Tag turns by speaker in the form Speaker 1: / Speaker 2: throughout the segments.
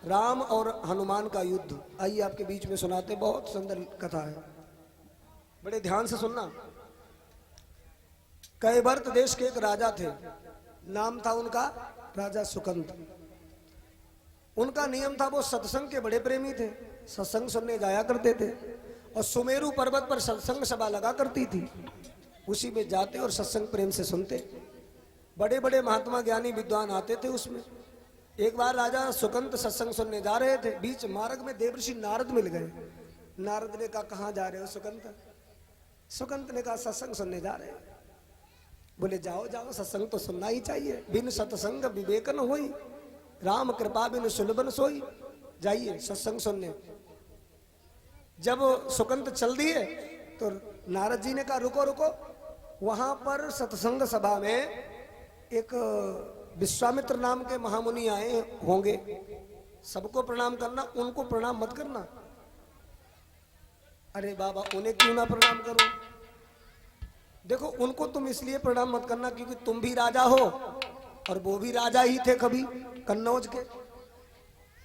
Speaker 1: राम और हनुमान का युद्ध। आइए आपके बीच में सुनाते, बहुत सुंदर कथा है, बड़े ध्यान से सुनना। कैवर्त देश के एक राजा थे, नाम था उनका राजा सुकंत। उनका नियम था, वो सत्संग के बड़े प्रेमी थे, सत्संग सुनने जाया करते थे। और सुमेरु पर्वत पर सत्संग सभा लगा करती थी, उसी में जाते और सत्संग प्रेम से सुनते। बड़े बड़े महात्मा ज्ञानी विद्वान आते थे उसमें। एक बार राजा सुकंत सत्संग सुनने जा रहे थे, बीच मार्ग में देवर्षि नारद मिल गए। नारद ने कहा, कहाँ जा रहे हो सुकंत? सुकंत ने कहा, सत्संग सुनने जा रहे हैं। बोले, जाओ जाओ, सत्संग तो सुनना ही चाहिए, बिन सत्संग विवेक न होई, राम कृपा बिन सुलभन सोई। जाइए सत्संग सुनने। जब सुकंत चल दिए तो नारद जी ने कहा, रुको रुको, वहां पर सत्संग सभा में एक विश्वामित्र नाम के महामुनि आए होंगे, सबको प्रणाम करना, उनको प्रणाम मत करना। अरे बाबा, उन्हें क्यों ना प्रणाम करो? देखो, उनको तुम इसलिए प्रणाम मत करना क्योंकि तुम भी राजा हो और वो भी राजा ही थे कभी कन्नौज के,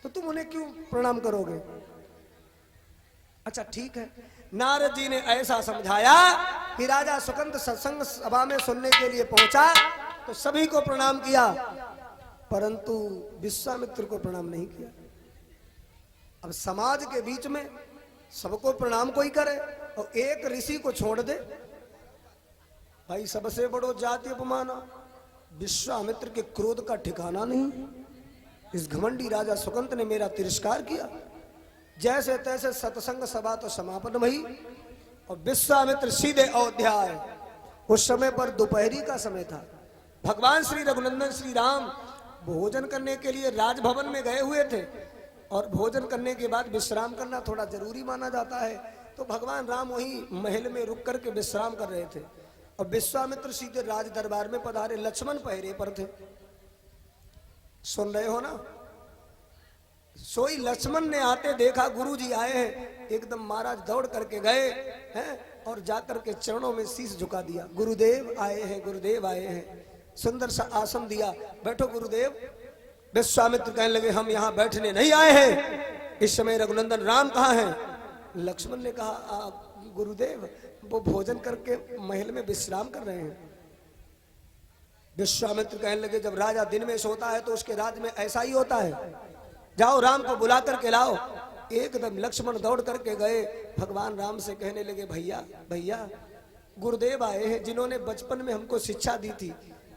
Speaker 1: तो तुम उन्हें क्यों प्रणाम करोगे? अच्छा ठीक है। नारद जी ने ऐसा समझाया कि राजा सुकंत सत्संग सभा में सुनने के लिए पहुंचा तो सभी को प्रणाम किया, परंतु विश्वामित्र को प्रणाम नहीं किया। अब समाज के बीच में सबको प्रणाम कोई करे और एक ऋषि को छोड़ दे, भाई सबसे बड़ो जाति अपमाना। विश्वामित्र के क्रोध का ठिकाना नहीं। इस घमंडी राजा सुकंत ने मेरा तिरस्कार किया। जैसे तैसे सत्संग सभा तो समापन हुई और विश्वामित्र सीधे अयोध्या आए। उस समय पर दोपहरी का समय था। भगवान श्री रघुनंदन श्री राम भोजन करने के लिए राजभवन में गए हुए थे और भोजन करने के बाद विश्राम करना थोड़ा जरूरी माना जाता है, तो भगवान राम वहीं महल में रुक करके विश्राम कर रहे थे और विश्वामित्र सीधे राज दरबार में पधारे। लक्ष्मण पहरे पर थे। सुन रहे हो ना? सोई लक्ष्मण ने आते देखा गुरुजी आए हैं, एकदम महाराज दौड़ करके गए हैं और जाकर के चरणों में शीश झुका दिया। गुरुदेव आए हैं, गुरुदेव आए हैं। सुंदर सा आसन दिया, बैठो गुरुदेव। विश्वामित्र कहने लगे, हम यहाँ बैठने नहीं आए हैं, इस समय रघुनंदन राम कहाँ हैं? लक्ष्मण ने कहा, गुरुदेव वो भोजन करके महल में विश्राम कर रहे हैं। विश्वामित्र कहने लगे, जब राजा दिन में सोता है तो उसके राज में ऐसा ही होता है, जाओ राम को बुला करके लाओ। एकदम लक्ष्मण दौड़ करके गए, भगवान राम से कहने लगे, भैया भैया, गुरुदेव आए हैं जिन्होंने बचपन में हमको शिक्षा दी थी,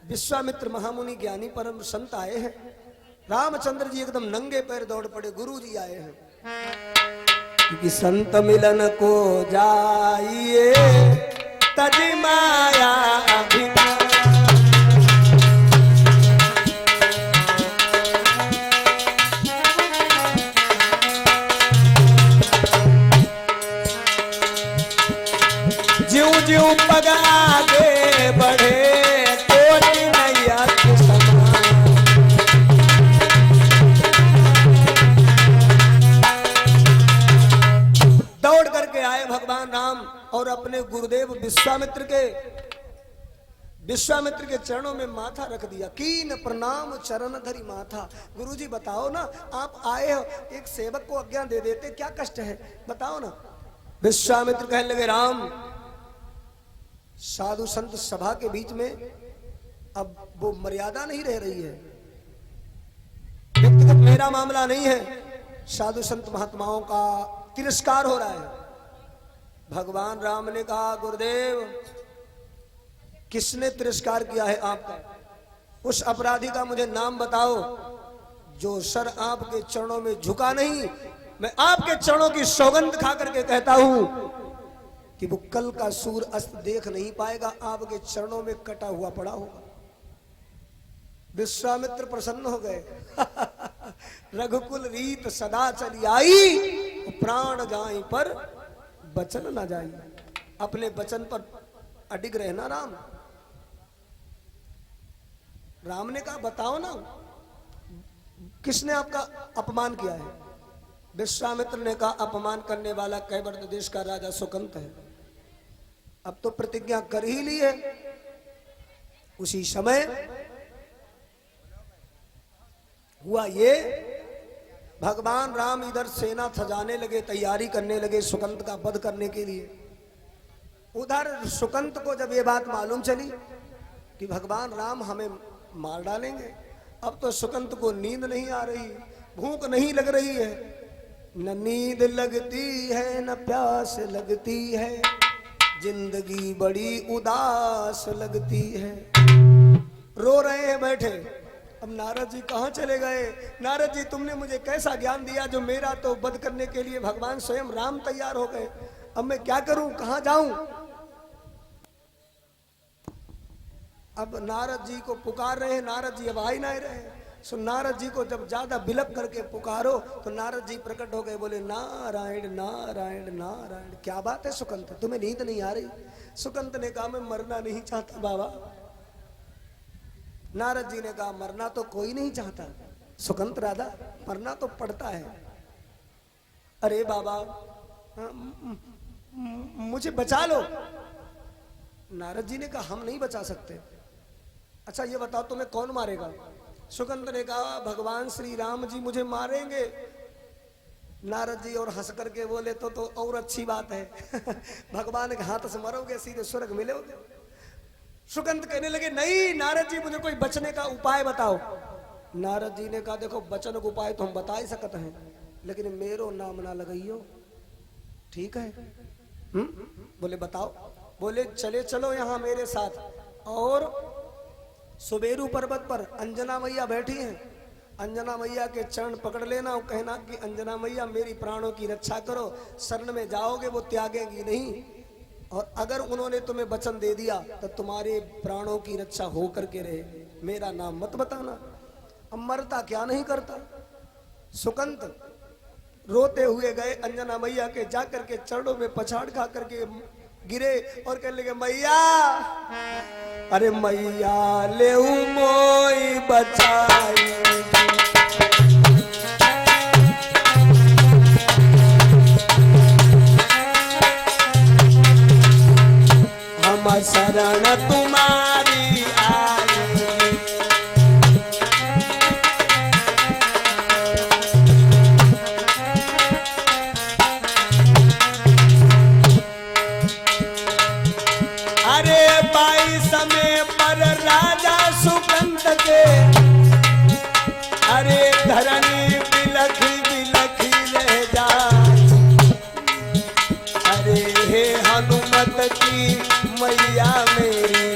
Speaker 1: विश्वामित्र महामुनि ज्ञानी परम संत आए हैं। रामचंद्र जी एकदम नंगे पैर दौड़ पड़े, गुरु जी आए हैं। कि संत मिलन को जाइए तज माया अभिमान, ज्यों ज्यों पग आगे बढ़े कोटि नैया के समान। दौड़ करके आए भगवान राम और अपने गुरुदेव विश्वामित्र के चरणों में माथा रख दिया। कीन प्रणाम चरण धरी माथा। गुरुजी बताओ ना, आप आए हो, एक सेवक को आज्ञा दे देते, क्या कष्ट है बताओ ना। विश्वामित्र कहने लगे, राम साधु संत सभा के बीच में अब वो मर्यादा नहीं रह रही है, व्यक्तिगत मेरा मामला नहीं है, साधु संत महात्माओं का तिरस्कार हो रहा है। भगवान राम ने कहा, गुरुदेव किसने तिरस्कार किया है आपका? उस अपराधी का मुझे नाम बताओ जो सर आपके चरणों में झुका नहीं। मैं आपके चरणों की सौगंध खा करके कहता हूं कि वो कल का सूर्य अस्त देख नहीं पाएगा, आपके चरणों में कटा हुआ पड़ा होगा। विश्वामित्र प्रसन्न हो गए। रघुकुल रीत सदा चली आई, प्राण जाई पर वचन ना जाई। अपने वचन पर अडिग रहना राम। राम ने कहा, बताओ ना किसने आपका अपमान किया है? विश्वामित्र ने कहा, अपमान करने वाला कैवर्त देश का राजा सुकंत है। अब तो प्रतिज्ञा कर ही ली है। उसी समय हुआ ये भगवान राम इधर सेना सजाने लगे, तैयारी करने लगे सुकंत का वध करने के लिए। उधर सुकंत को जब ये बात मालूम चली कि भगवान राम हमें मार डालेंगे, अब तो सुकंत को नींद नहीं आ रही, भूख नहीं लग रही है, न नींद लगती है न प्यास लगती है, जिंदगी बड़ी उदास लगती है। रो रहे हैं बैठे। अब नारद जी कहाँ चले गए? नारद जी तुमने मुझे कैसा ज्ञान दिया जो मेरा तो वध करने के लिए भगवान स्वयं राम तैयार हो गए, अब मैं क्या करूं, कहाँ जाऊं? अब नारद जी को पुकार रहे हैं, नारद जी अब आ ही नहीं रहे। सो नारद जी को जब ज्यादा बिलक करके पुकारो तो नारद जी प्रकट हो गए, बोले नारायण नारायण नारायण। क्या बात है सुकंत, तुम्हें नींद नहीं आ रही? सुकंत ने कहा मैं मरना नहीं चाहता बाबा। नारद जी ने कहा मरना तो कोई नहीं चाहता सुकंत राधा, मरना तो पड़ता है। अरे बाबा मुझे बचा लो। नारद जी ने कहा हम नहीं बचा सकते। अच्छा ये बताओ तुम्हें कौन मारेगा? सुकंत ने कहा भगवान श्री राम जी मुझे मारेंगे। नारद जी और हंस करके बोले तो और अच्छी बात है भगवान के हाथ से मरोगे सीधे स्वर्ग मिलोगे। सुकंत कहने लगे नहीं नारद जी मुझे कोई बचने का उपाय बताओ। नारद जी ने कहा देखो बचन का उपाय तो हम बता ही सकते हैं, लेकिन मेरो नाम ना लगाइयो, ठीक है? बोले बताओ। बोले चले चलो यहाँ मेरे साथ, और सुबेरू पर्वत पर अंजना मैया बैठी हैं, अंजना मैया के चरण पकड़ लेना और कहना कि अंजना मैया मेरी प्राणों की रक्षा करो, शरण में जाओगे वो त्यागेंगी नहीं, और अगर उन्होंने तुम्हें वचन दे दिया तो तुम्हारे प्राणों की रक्षा हो करके रहे, मेरा नाम मत बताना। अब मरता क्या नहीं करता। सुकंत रोते हुए गए अंजना मैया के, जाकर के चरणों में पछाड़ खा करके गिरे और कहने लगे मैया, अरे मैया ले मोई बचाई, हम शरण तुम्हारी आई। अरे बाई समय पर राजा सुकंत के, अरे धरनी बिलखी बिलखी रह जाए। अरे हे हनुमत की मैया मेरी,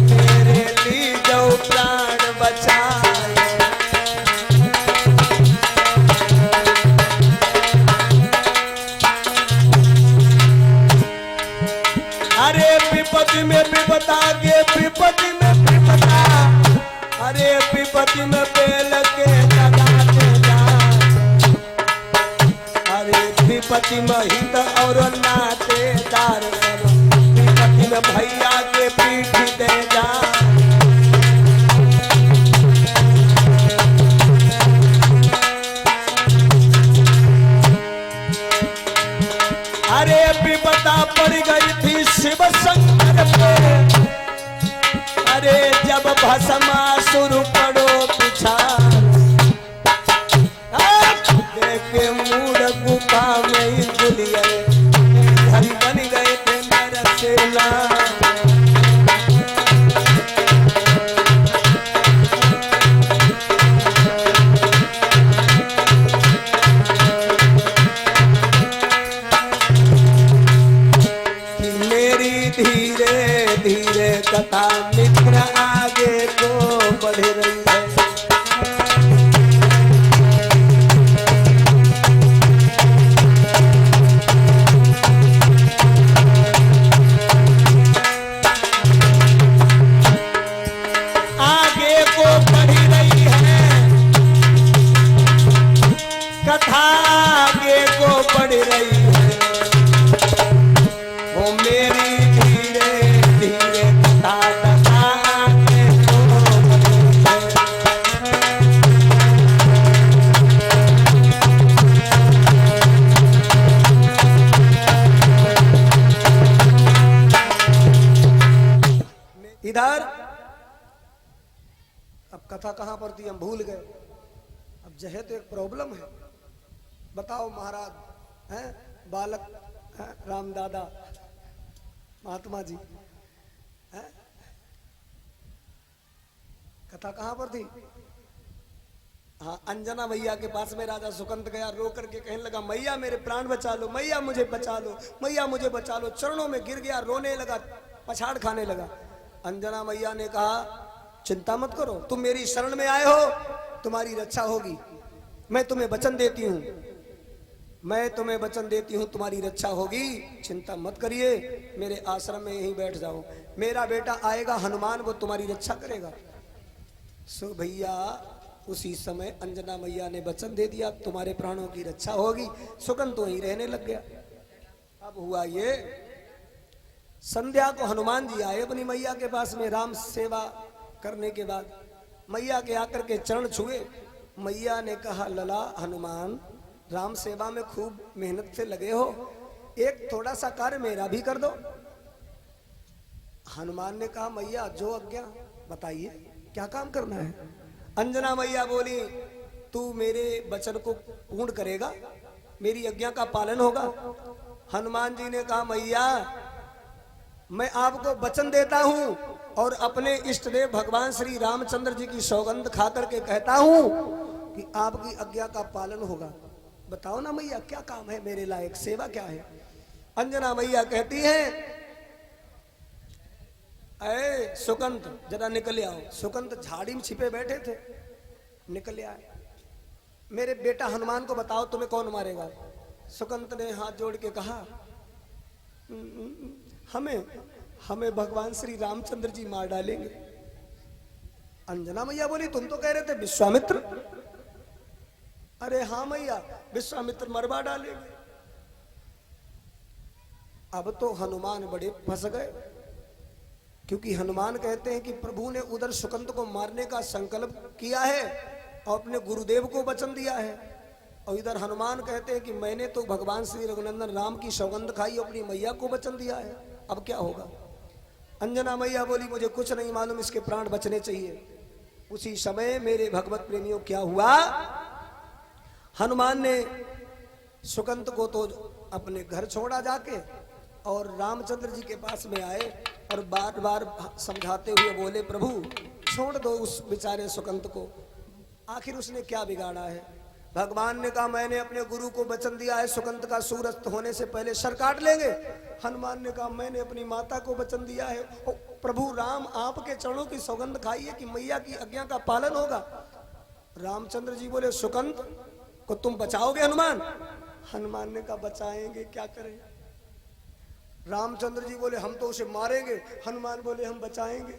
Speaker 1: मेरे लिए जो प्राण बचाए। अरे विपत्ति में विपदा के विपत्ति में विपदा, अरे विपत्ति में बेल के लगाते जा। अरे विपत्ति में हित और नातेदार, विपत्ति में भैया के पीठ दे जा। अरे विपदा पड़ गई थी शिव शंकर पे, अरे जब भस्मासुर पड़ो पिछा, देखे मूड गुफा में ही गुलिया, घर बन गए थे नरसेला। धीरे धीरे कथा मित्र आगे को बढ़ रही है। आगे को बढ़ रही है कथा, आगे को बढ़ रही है। ओ मेरी इधर अब कथा कहां पर थी हम भूल गए। अब जो है तो एक प्रॉब्लम है, बताओ महाराज हैं, बालक हैं, राम दादा महात्मा जी हैं? कथा कहां पर थी? हाँ, अंजना मैया के पास में राजा सुकंत गया, रो करके कहने लगा मैया मेरे प्राण बचा लो, मैया मुझे बचा लो, मैया मुझे बचा लो। चरणों में गिर गया, रोने लगा, पछाड़ खाने लगा। अंजना मैया ने कहा चिंता मत करो, तुम मेरी शरण में आए हो, तुम्हारी रक्षा होगी। मैं तुम्हें वचन देती हूँ, मैं तुम्हें वचन देती हूँ, तुम्हारी रक्षा होगी, चिंता मत करिए, मेरे आश्रम में यहीं बैठ जाओ। मेरा बेटा आएगा हनुमान, वो तुम्हारी रक्षा करेगा। सो भैया उसी समय अंजना मैया ने वचन दे दिया, तुम्हारे प्राणों की रक्षा होगी। सुकंत तो ही रहने लग गया। अब हुआ ये, संध्या को हनुमान जी आए अपनी मैया के पास में, राम सेवा करने के बाद मैया के आकर के चरण छुए। मैया ने कहा लला हनुमान, राम सेवा में खूब मेहनत से लगे हो, एक थोड़ा सा कार्य मेरा भी कर दो। हनुमान ने कहा मैया जो आज्ञा, बताइए क्या काम करना है। अंजना मैया बोली तू मेरे वचन को पूर्ण करेगा, मेरी आज्ञा का पालन होगा। हनुमान जी ने कहा मैया मैं आपको वचन देता हूं और अपने इष्ट देव भगवान श्री रामचंद्र जी की सौगंध खा करके कहता हूं कि आपकी आज्ञा का पालन होगा। बताओ ना मैया क्या काम है मेरे लायक, सेवा क्या है। अंजना मैया कहती है अरे सुकंत जरा निकल आओ। सुकंत झाड़ी में छिपे बैठे थे, निकल आए। मेरे बेटा हनुमान को बताओ तुम्हें कौन मारेगा। सुकंत ने हाथ जोड़ के कहा हमें हमें भगवान श्री रामचंद्र जी मार डालेंगे। अंजना मैया बोली तुम तो कह रहे थे विश्वामित्र। अरे हाँ मैया विश्वामित्र मरवा डालेंगे। अब तो हनुमान बड़े फंस गए, क्योंकि हनुमान कहते हैं कि प्रभु ने उधर सुकंत को मारने का संकल्प किया है और अपने गुरुदेव को वचन दिया है, और इधर हनुमान कहते हैं कि मैंने तो भगवान श्री रघुनंदन राम की सौगंध खाई, अपनी मैया को वचन दिया है, अब क्या होगा। अंजना मैया बोली मुझे कुछ नहीं मालूम, इसके प्राण बचने चाहिए। उसी समय मेरे भगवत प्रेमियों क्या हुआ, हनुमान ने सुकंत को तो अपने घर छोड़ा जाके और रामचंद्र जी के पास में आए और बार बार समझाते हुए बोले प्रभु छोड़ दो उस बेचारे सुकंत को, आखिर उसने क्या बिगाड़ा है। भगवान ने कहा मैंने अपने गुरु को वचन दिया है सुकंत का सूर्यास्त होने से पहले सर काट लेंगे। हनुमान ने कहा मैंने अपनी माता को वचन दिया है प्रभु राम आपके चरणों की सौगंध खाई है कि मैया की आज्ञा का पालन होगा। रामचंद्र जी बोले सुकंत को तुम बचाओगे हनुमान। हनुमान ने कहा बचाएंगे, क्या करें। रामचंद्र जी बोले हम तो उसे मारेंगे। हनुमान बोले हम बचाएंगे।